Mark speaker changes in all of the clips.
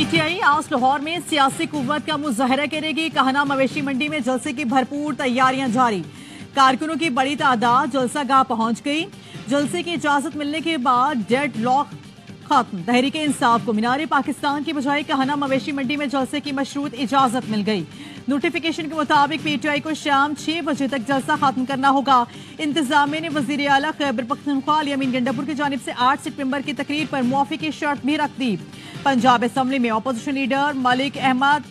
Speaker 1: PTI आज लाहौर में सियासी कुव्वत का मुजाहरा करेगी। कहना मवेशी मंडी में जलसे की भरपूर तैयारियां जारी। कारकुनों की बड़ी तादाद जलसा गाह पहुंच गई। जलसे की इजाजत मिलने के बाद डेड लॉक खत्म। तहरीक इंसाफ को मीनार पाकिस्तान की बजाय कहना मवेशी मंडी में जलसे की मशरूत इजाजत मिल गई। नोटिफिकेशन के मुताबिक PTI को शाम 6 बजे तक जलसा खत्म करना होगा। इंतजामिया ने वजीर आला खैबर पख्तूनख्वा यामीन गंडापुर की जानिब से 8 सितंबर की तकरीर पर मुआफी की शर्त भी रख दी। पंजाब असम्बली में अपोजिशन लीडर मलिक अहमद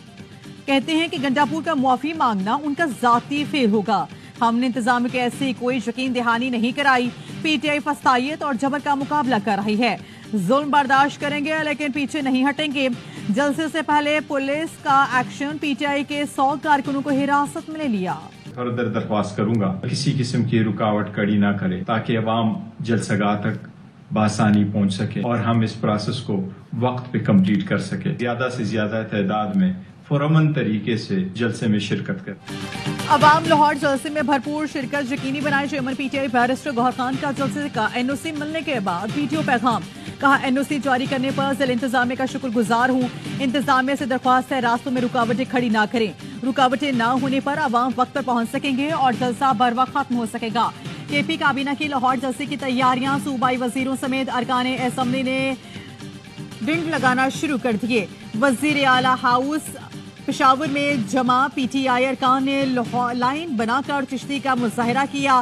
Speaker 1: कहते हैं कि गंडापुर का मुआफी मांगना उनका जाती फेल होगा। हमने इंतजामिया के ऐसी कोई यकीन दहानी नहीं कराई। PTI फसायत और जबर का मुकाबला कर रही है। जुल्म बर्दाश्त करेंगे लेकिन पीछे नहीं हटेंगे। जलसे से पहले पुलिस का एक्शन। PTI के 100 कारकुनों को हिरासत में ले लिया।
Speaker 2: फर्दर दरख्वास्त करूंगा किसी किस्म की रुकावट खड़ी ना करे ताकि अवाम जलसगाह तक बासानी पहुंच सके और हम इस प्रोसेस को वक्त पे कंप्लीट कर सके। ज्यादा से ज्यादा तादाद में फुरमन तरीके से जलसे में शिरकत कर।
Speaker 1: अवाम लाहौर जलसे में भरपूर शिरकत यकीनी बनाए। Chairman PTI barrister Gohar Khan का जलसे का NOC मिलने के बाद वीडियो पैगाम। कहा NOC जारी करने पर जिला इंतजामिया का शुक्रगुजार हूँ। इंतजामिया से दरख्वास्त है रास्तों में रुकावटें खड़ी ना करें। रुकावटें ना होने पर अवाम वक्त पर पहुंच सकेंगे और जलसा बर वक्त खत्म हो सकेगा। KP काबीना की लाहौर जलसे की तैयारियां। सूबाई वजीरों समेत अरकान असम्बली ने डिंड लगाना शुरू कर दिए। वजीर आला हाउस पेशावर में जमा PTI अरकान ने लाइन बनाकर चिश्ती का मुजाहरा किया।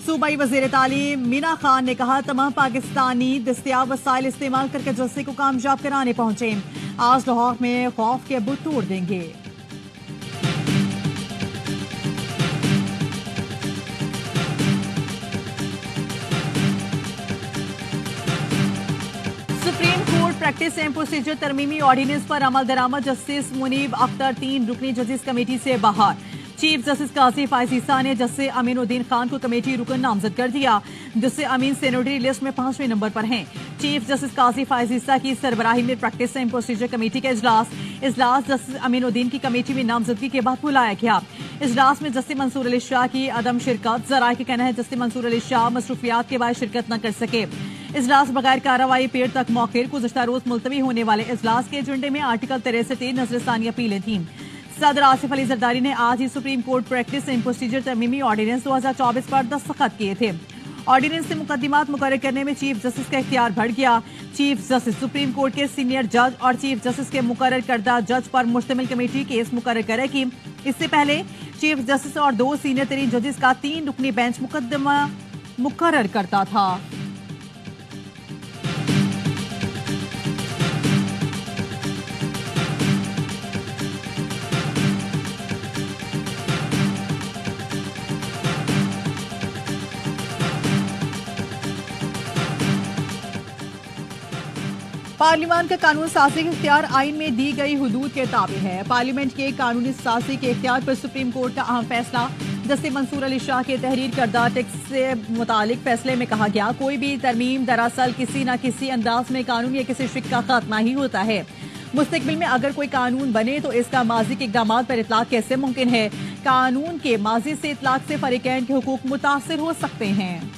Speaker 1: सूबाई वजीर तालीम मीना खान ने कहा तमाम पाकिस्तानी दस्तियाब वसाइल इस्तेमाल करके जलसे को कामयाब कराने पहुंचे। आज लाहौर में खौफ के बुत तोड़ देंगे। Supreme court practice and procedure तरमीमी ऑर्डिनेंस पर अमल दरामद। जस्टिस मुनीब अख्तर 3 रुकनी जजेस कमेटी से बाहर। चीफ जस्टिस काजी फायज ईसा ने जस्टिस अमीनुद्दीन खान को कमेटी रुकन नामजद कर दिया। जस्टिस अमीन सेनेटरी लिस्ट में 5वें नंबर पर हैं। चीफ जस्टिस काजी फायज ईसा की सरबराही में प्रैक्टिस एंड प्रोसीजर कमेटी का इजलास जस्टिस अमीनुद्दीन की कमेटी में नामजदगी के बाद बुलाया गया। इजलास में जस्टिस मंसूर अली शाह की अदम शिरकत। जराये का कहना है जस्टिस मंसूर अली शाह मसरूफियात के बाद शिरकत न कर सके। इजलास बगैर कार्रवाई पेड़ तक मौखिर। गुज़श्ता रोज मुलतवी होने वाले इजलास के एजेंडे में आर्टिकल 63 नजरसानी अपीलें थीं। सदर आसिफ अली जरदारी ने आज ही supreme court practice and procedure तरमीमी ऑर्डिनेंस 2024 पर दस्तखत किए थे। ऑर्डिनेंस से मुकदमात मुकर्रर करने में चीफ जस्टिस का इख्तियार बढ़ गया। चीफ जस्टिस सुप्रीम कोर्ट के सीनियर जज और चीफ जस्टिस के मुकर्रर करदा जज पर मुश्तमिल कमेटी केस मुकर्रर करेगी। इससे पहले चीफ जस्टिस और 2 सीनियर तरीन जजेस का 3 रुकनी बेंच मुकदमा मुकर्रर करता था। पार्लियामेंट का कानून साजी के इख्तियार आइन में दी गई हुदूद के ताबे है। पार्लियामेंट के कानूनी साजी के इख्तियार पर सुप्रीम कोर्ट का अहम फैसला। जस्टिस मंसूर अली शाह के तहरीर करदा टेक्स्ट से मुतालिक फैसले में कहा गया कोई भी तरमीम दरअसल किसी न किसी अंदाज में कानून या किसी शिक का खात्मा ही होता है। मुस्तकबिल में अगर कोई कानून बने तो इसका माजी के इक़दामात पर इतलाक कैसे मुमकिन है। कानून के माजी से इतलाक से फरीकैन के हुकूक मुतासिर हो सकते हैं।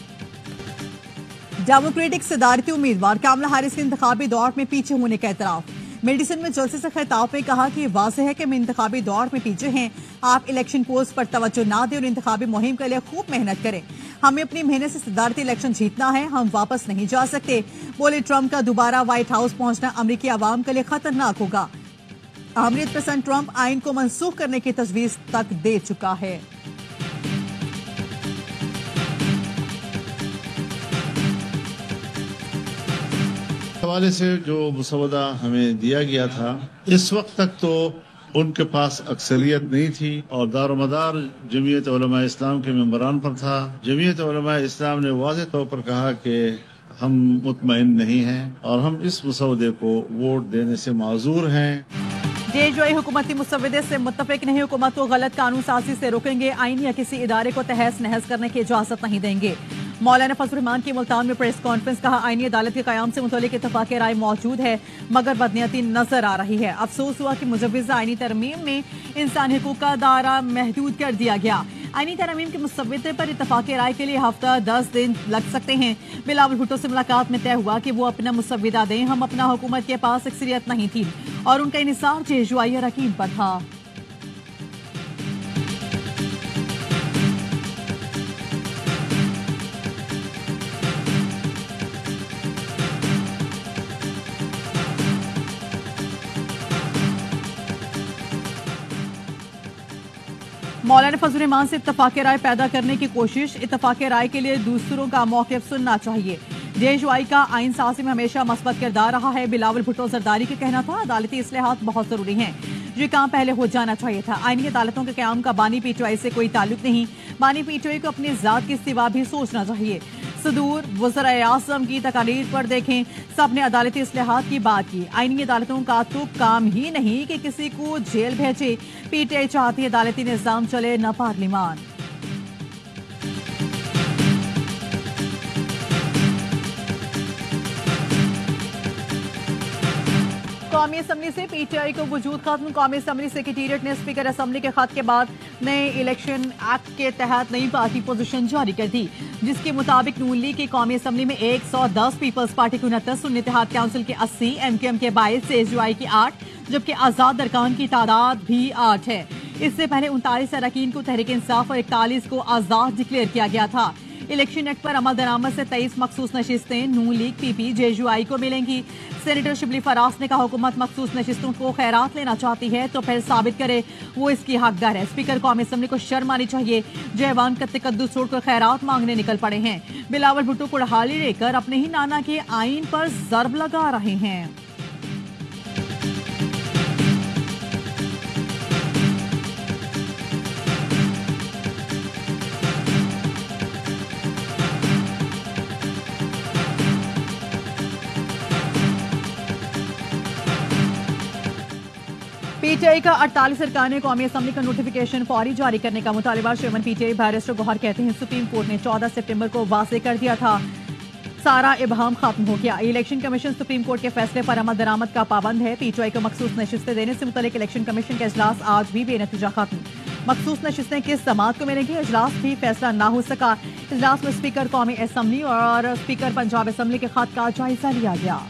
Speaker 1: डेमोक्रेटिक सदारती उम्मीदवार कमला हैरिस के इंतखाबी दौर में पीछे होने का एतराफ। मेडिसिन में जलसे से खिताब में कहा कि वाज़ेह है कि हम इंतखाबी दौर में पीछे हैं। आप इलेक्शन पोस्ट पर तवज्जो ना दें और इंतखाबी मुहिम के लिए खूब मेहनत करें। हमें अपनी मेहनत से सदारती इलेक्शन जीतना है। हम वापस नहीं जा सकते। बोले ट्रंप का दोबारा व्हाइट हाउस पहुंचना अमरीकी आवाम के लिए खतरनाक होगा। अमरीत पसंद ट्रंप आइन को मनसूख करने की तजवीज तक दे चुका है।
Speaker 3: हवाले से जो मुसवदा हमें दिया गया था इस वक्त तक तो उनके पास अक्सरियत नहीं थी और दारोमदार जमीयत उलमा इस्लाम के मेंबरान पर था। जमीयत उलमा इस्लाम ने वाज़ेह तौर पर कहा कि हम मुतमईन नहीं हैं और हम इस मुसवदे को वोट देने से माजूर हैं।
Speaker 1: जेजोई हुकूमती मुसवदे से मुत्तफिक नहीं। हुकूमत को गलत कानून साजी से रोकेंगे। आइन या किसी इदारे को तहस नहस करने की इजाजत नहीं देंगे। मौलाना फजल रहमान की मुल्तान में प्रेस कॉन्फ्रेंस। कहा आईनी अदालत के कयाम से मुतल्लिक इत्तफाक़ राय मौजूद है मगर बदनीयती नजर आ रही है। अफसोस हुआ कि मुजव्वज़ा आईनी तरमीम में इंसानी हुकूक का दायरा महदूद कर दिया गया। आईनी तरमीम के मुसव्वदे पर इत्तफाक़ राय के लिए हफ्ता 10 दिन लग सकते हैं। बिलावल भुट्टो से मुलाकात में तय हुआ कि वो अपना मुसव्वदा दें। हम अपना हुकूमत के पास अक्सरियत नहीं थी और उनका इंहिसार जेजुआई अरकान पर था। मौलाना फजल रहमान से इत्तफाक राय पैदा करने की कोशिश। इत्तफाक राय के लिए दूसरों का मौक़िफ़ सुनना चाहिए। जेजुआई का आइन साज़ी में हमेशा मस्बत किरदार रहा है। बिलावल भुट्टो जरदारी का कहना था अदालती इस्लाहात बहुत जरूरी हैं, ये काम पहले हो जाना चाहिए था। आईनी अदालतों के क़याम का बानी पीटीआई से कोई ताल्लुक नहीं। बानी पीटीआई को अपनी ज़ात के सिवा भी सोचना चाहिए। सदूर वज़ीर आज़म की तकारीर पर देखें, सब ने अदालती इस्लाहात की बात की। आईनी अदालतों का तो काम ही नहीं कि किसी को जेल भेजे। पीटीआई चाहती है अदालती निज़ाम चले, न पार्लिमान। कौमी असम्बली से पीटीआई को वजूद खत्म। कौमी असम्बली सेक्रेटेरिएट ने स्पीकर असम्बली के खत के बाद नए इलेक्शन एक्ट के तहत नई पार्टी पोजीशन जारी कर दी, जिसके मुताबिक नून लीग की कौमी असम्बली में 110, पीपल्स पार्टी के 29, सुन्नी इत्तेहाद काउंसिल के 80, एमकेएम के 22, जेजुआई की 8, जबकि आजाद अरकान की तादाद भी 8 है। इससे पहले 39 अरकान को तहरीक इंसाफ और 41 को आजाद डिक्लेयर किया गया था। इलेक्शन एक्ट पर अमल दरामद से 23 मखसूस नशिस्तें नून लीग पीपी जेजुआई को मिलेंगी। सेनेटर शिबली फराज ने कहा हुकूमत मखसूस नशिस्तों को खैरात लेना चाहती है तो फिर साबित करे वो इसकी हकदार है। स्पीकर कौमी असम्बली को शर्म आनी चाहिए, जयवान का तकद्दुस छोड़कर खैरात मांगने निकल पड़े हैं। बिलावल भुट्टो को हाली लेकर अपने ही नाना के आइन पर जर्ब लगा रहे हैं। पीटीआई का 48 अरकान ने कौमी असम्बली का नोटिफिकेशन फौरी जारी करने का मुतालिबा। चेयरमैन पीटीआई बैरिस्टर गौहर कहते हैं सुप्रीम कोर्ट ने 14 सितंबर को वाज़ेह कर दिया था, सारा इबहम खत्म हो गया। इलेक्शन कमीशन सुप्रीम कोर्ट के फैसले पर अमल दरामद का पाबंद है। पीटीआई को मखसूस नशिस्तें देने से मुतल्लिक इलेक्शन कमीशन का इजलास आज भी बेनतीजा खत्म। मखसूस नशिस्तें किस जमात को मिलेंगी, इजलास भी फैसला ना हो सका। इजलास में स्पीकर कौमी असम्बली और स्पीकर पंजाब असम्बली के खत का जायजा लिया गया।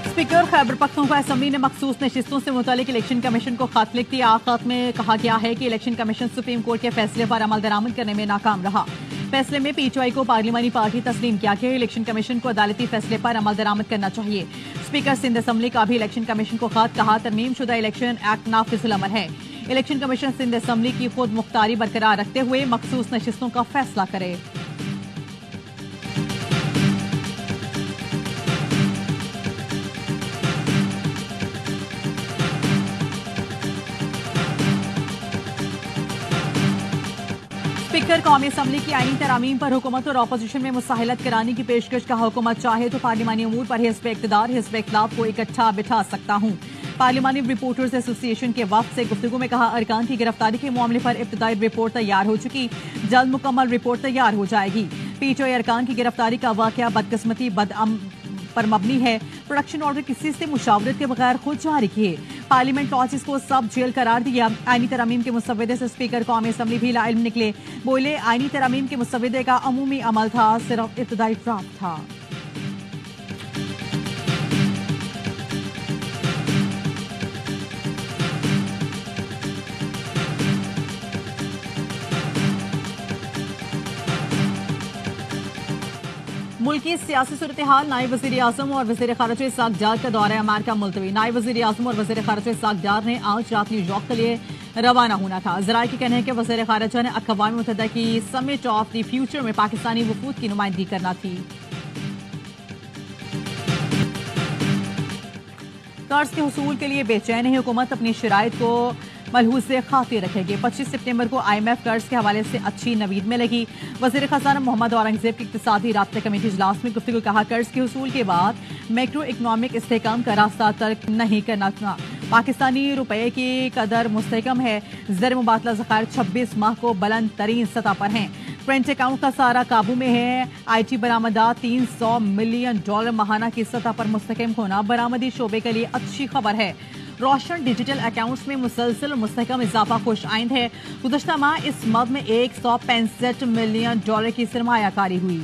Speaker 1: स्पीकर खैबर पख्तूनख्वा असम्बली ने मखसूस नशिस्तों से मुतालिक इलेक्शन कमीशन को खत लिख दिया। खत में कहा गया है कि इलेक्शन कमीशन सुप्रीम कोर्ट के फैसले पर अमल दरामद करने में नाकाम रहा। फैसले में पीटीआई को पार्लिमानी पार्टी तस्लीम किया गया। इलेक्शन कमीशन को अदालती फैसले पर अमल दरामद करना चाहिए। स्पीकर सिंध असम्बली का भी इलेक्शन कमीशन को खत, कहा तरमीम शुदा इलेक्शन एक्ट नाफिजुल अमल है। इलेक्शन कमीशन सिंध असम्बली की खुद मुख्तारी बरकरार रखते हुए मखसूस नशिस्तों का फैसला करे। स्पीकर कौमी असम्बली की आईनी तरामीम पर हुकूमत और अपोजिशन में मुसाहिलत कराने की पेशकश का हुकूमत चाहे तो पार्लिमानी अमूर पर हिज़्ब इक़्तिदार हिज़्ब इख्तिलाफ को इकट्ठा बिठा सकता हूँ। पार्लिमानी रिपोर्टर्स एसोसिएशन के वफ्द से गुफ्तगू में कहा अरकान की गिरफ्तारी के मामले पर इब्तदाई रिपोर्ट तैयार हो चुकी, जल्द मुकम्मल रिपोर्ट तैयार हो जाएगी। पीटीआई अरकान की गिरफ्तारी का वाक़या बदकिस्मती पर मबनी है। प्रोडक्शन ऑर्डर किसी से मुशावरत के बगैर खुद जारी किए। पार्लियामेंट लॉजिस को सब जेल करार दिया। आईनी तरामीम के मुसव्वदे से स्पीकर कौमी असम्बली भी लाइल्म निकले। बोले आईनी तरामीम के मुसव्वदे का अमूमी अमल था, सिर्फ इब्तदाई ड्राफ्ट था। मुल्क की सियासी सूरत हाल, नायब वज़ीर आज़म और वज़ीर ख़ारिजा इस्हाक़ डार का दौरा अमेरिका मुलतवी। नायब वज़ीर आज़म और वज़ीर ख़ारिजा इस्हाक़ डार ने आज रात न्यूयॉर्क के लिए रवाना होना था। ज़राए के कहने हैं कि वज़ीर ख़ारिजा ने अक़वाम मुत्तहिदा की समिट ऑफ द फ्यूचर में पाकिस्तानी वफूद की नुमाइंदगी करना थी। कर्ज के हुसूल के लिए बेचैन है, हुकूमत अपनी शराइत को मलहूज़े खातिर रखेगी। 25 सितंबर को IMF कर्ज के हवाले से अच्छी नवीद में लगी। वज़ीर ख़ज़ाना मोहम्मद औरंगज़ेब की इक़्तिसादी राब्ता कमेटी इजलास में गुफ्तगू, कहा कर्ज के हुसूल के बाद मैक्रो इकनॉमिक इस्तेहकाम का रास्ता तर्क नहीं करना था। पाकिस्तानी रुपये की कदर मुस्तहकम है। ज़र मुबादला ज़खायर 26 माह को बुलंद तरीन सतह पर हैं। करेंट अकाउंट का सारा काबू में है। IT बरामदात $300 मिलियन माहाना की सतह पर मुस्तहकम होना बरामदी शोबे के लिए अच्छी खबर है। روشن ڈیجیٹل اکاؤنٹس میں مسلسل اور مستحکم اضافہ خوش آئند ہے. گزشتہ ماہ اس مد میں $165 ملین کی سرمایہ کاری ہوئی.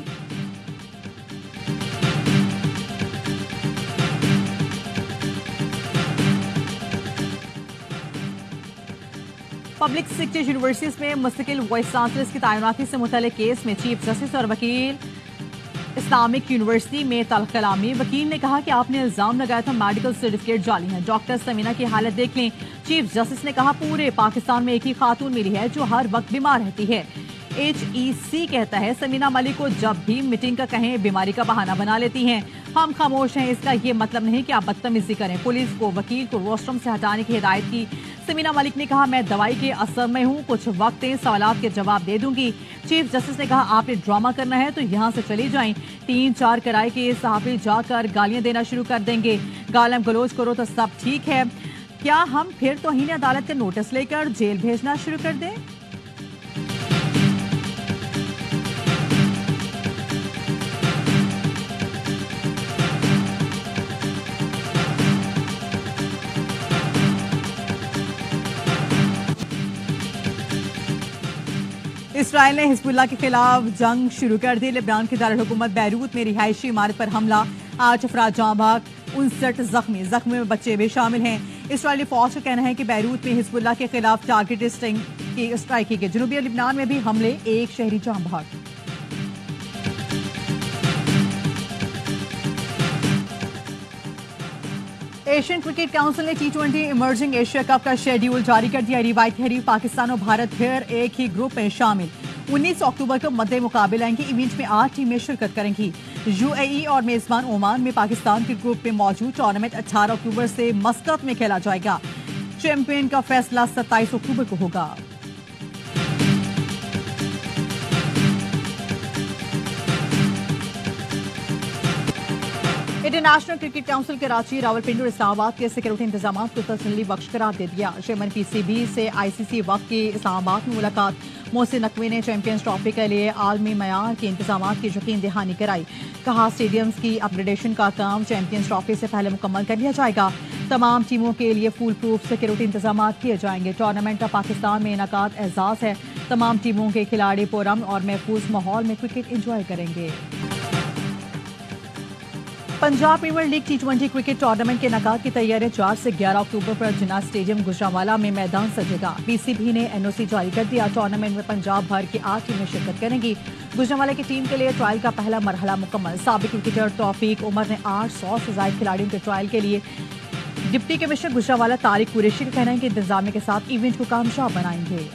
Speaker 1: پبلک سیکٹر یونیورسٹیز میں مستقل وائس چانسلرز کی تعیناتی سے متعلق کیس میں چیف جسٹس اور وکیل اسلامک یونیورسٹی میں تلخ کلامی. وکیل نے کہا کہ آپ نے الزام لگایا تھا میڈیکل سرٹیفکیٹ جعلی ہیں. ڈاکٹر سمینہ کی حالت دیکھ لیں. چیف جسٹس نے کہا پورے پاکستان میں ایک ہی خاتون ملی ہے جو ہر وقت بیمار رہتی ہے. HEC کہتا ہے سمینہ ملک کو جب بھی میٹنگ کا کہیں بیماری کا بہانہ بنا لیتی ہیں. ہم خاموش ہیں, اس کا یہ مطلب نہیں کہ آپ بدتمیزی کریں. پولیس کو وکیل کو روسٹرم سے ہٹانے کی ہدایت کی. سمینہ ملک نے کہا میں دوائی کے اثر میں ہوں, کچھ وقت دیں, سوالات کے جواب دے دوں گی. چیف جسٹس نے کہا آپ نے ڈرامہ کرنا ہے تو یہاں سے چلی جائیں. 3-4 کرائے کے صحافی جا کر گالیاں دینا شروع کر دیں گے. گالم گلوچ کرو تو سب ٹھیک ہے, کیا ہم پھر توہین عدالت کا نوٹس لے کر جیل بھیجنا شروع کر دیں؟ اسرائیل نے حزب اللہ کے خلاف جنگ شروع کر دی. لبنان کے دارالحکومت بیروت میں رہائشی عمارت پر حملہ, 8 افراد جاں بحق, 59 زخمی میں بچے بھی شامل ہیں. اسرائیلی فوج کا کہنا ہے کہ بیروت میں حزب اللہ کے خلاف ٹارگٹ اسٹرائک کی گئی. جنوبی لبنان میں بھی حملے, 1 شہری جاں بحق. ایشین کرکٹ کونسل نے T20 ایمرجنگ ایشیا کپ کا شیڈیول جاری کر دیا. روایت حریف پاکستان اور بھارت پھر ایک ہی گروپ میں شامل. 19 اکتوبر کو مد مقابل آئیں گے. ایونٹ میں 8 ٹیمیں شرکت کریں گی. UAE اور میزبان عمان میں پاکستان کے گروپ میں موجود. ٹورنامنٹ 18 اکتوبر سے مسقط میں کھیلا جائے گا. چیمپئن کا فیصلہ 27 اکتوبر کو ہوگا. International cricket council Karachi, Rawalpindi اور اسلام آباد کے سیکورٹی انتظامات کو تسلی بخش قرار دے دیا. چیئرمین PCB سے ICC وقت کی اسلام آباد میں ملاقات. محسن نقوی نے چیمپئنز ٹرافی کے لیے عالمی معیار کے انتظامات کی یقین دہانی کرائی. کہا اسٹیڈیمز کی اپ گریڈیشن کا کام چیمپئنز ٹرافی سے پہلے مکمل کر لیا جائے گا. تمام ٹیموں کے لیے فول پروف سیکورٹی انتظامات کیے جائیں گے. ٹورنامنٹ کا پاکستان میں انعقاد اعزاز ہے. تمام ٹیموں کے کھلاڑی پرامن اور محفوظ ماحول میں کرکٹ انجوائے کریں گے. Punjab premier league T20 cricket tournament کے انعقاد کی تیاری 4 سے 11 اکتوبر پر جناح اسٹیڈیم گوجرانوالہ میں میدان سجے گا. PCB نے NOC جاری کر دیا. ٹورنامنٹ میں پنجاب بھر کی 8 ٹیمیں شرکت کریں گی. گوجرانوالہ کی ٹیم کے لیے ٹرائل کا پہلا مرحلہ مکمل. سابق کرکٹر توفیق عمر نے 800 سے زائد کھلاڑیوں کے ٹرائل کے لیے. ڈپٹی کمشنر گوجرانوالہ طارق قریشی کا کہنا ہے کہ انتظامیہ کے ساتھ ایونٹ کو کامیاب بنائیں گے.